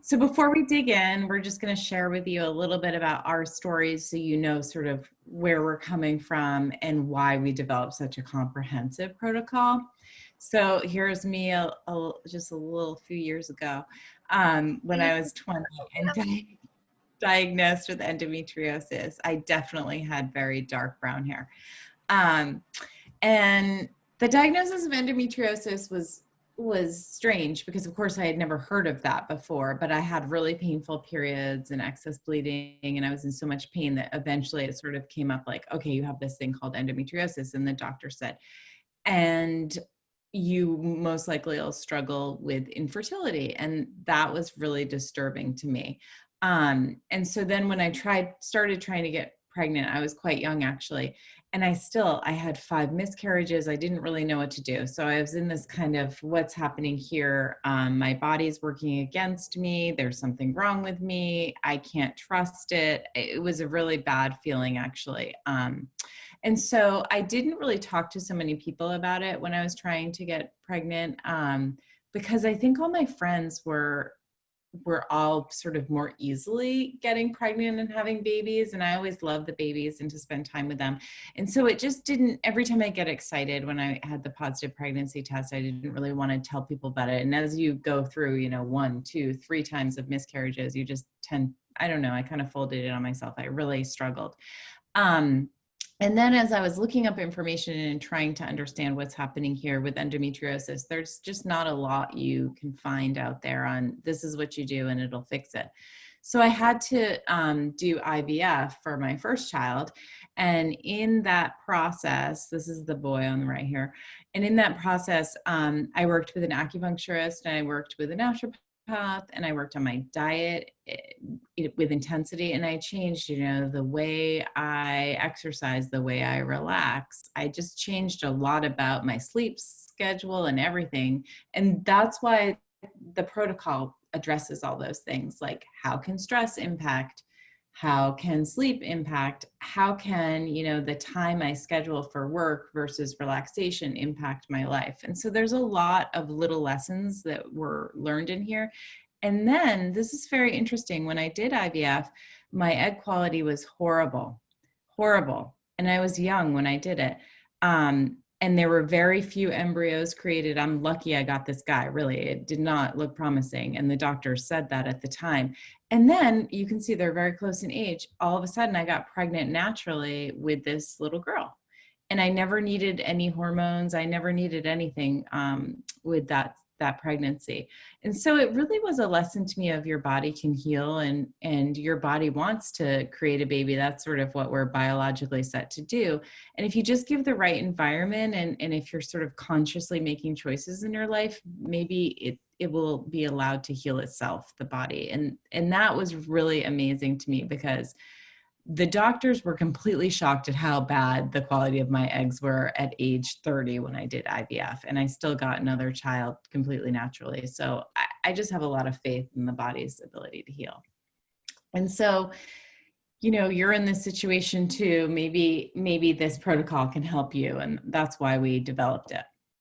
So before we dig in, we're just going to share with you a little bit about our stories so you know sort of where we're coming from and why we developed such a comprehensive protocol. So here's me just a little few years ago when I was 20 and diagnosed with endometriosis. I definitely had very dark brown hair. Um, and the diagnosis of endometriosis was strange because of course I had never heard of that before, but I had really painful periods and excess bleeding, and I was in so much pain that eventually it sort of came up like, okay, you have this thing called endometriosis. And the doctor said, and you most likely will struggle with infertility. And that was really disturbing to me. And so then when I started trying to get pregnant, I was quite young actually. And I had 5 miscarriages. I didn't really know what to do. So I was in this kind of what's happening here. My body's working against me. There's something wrong with me. I can't trust it. It was a really bad feeling actually. And so I didn't really talk to so many people about it when I was trying to get pregnant, because I think all my friends were all sort of more easily getting pregnant and having babies. And I always loved the babies and to spend time with them. And so it just didn't, every time I get excited when I had the positive pregnancy test, I didn't really want to tell people about it. And as you go through, 1, 2, 3 times of miscarriages, you just tend, I don't know, I kind of folded it on myself. I really struggled. And then as I was looking up information and trying to understand what's happening here with endometriosis, there's just not a lot you can find out there on this is what you do and it'll fix it. So I had to do IVF for my first child. And in that process, this is the boy on the right here. And in that process, I worked with an acupuncturist and I worked with a naturopath and I worked on my diet with intensity, and I changed, the way I exercise, the way I relax. I just changed a lot about my sleep schedule and everything. And that's why the protocol addresses all those things, like how can stress impact, how can sleep impact, how can, the time I schedule for work versus relaxation impact my life. And so there's a lot of little lessons that were learned in here. And then this is very interesting. When I did IVF, my egg quality was horrible, horrible. And I was young when I did it. And there were very few embryos created. I'm lucky I got this guy, really. It did not look promising. And the doctor said that at the time. And then you can see they're very close in age. All of a sudden, I got pregnant naturally with this little girl. And I never needed any hormones. I never needed anything with that pregnancy. And so it really was a lesson to me of your body can heal and your body wants to create a baby. That's sort of what we're biologically set to do. And if you just give the right environment and if you're sort of consciously making choices in your life, maybe it will be allowed to heal itself, the body. And that was really amazing to me because the doctors were completely shocked at how bad the quality of my eggs were at age 30 when I did IVF, and I still got another child completely naturally. So I just have a lot of faith in the body's ability to heal. And so, you're in this situation too. Maybe this protocol can help you, and that's why we developed it.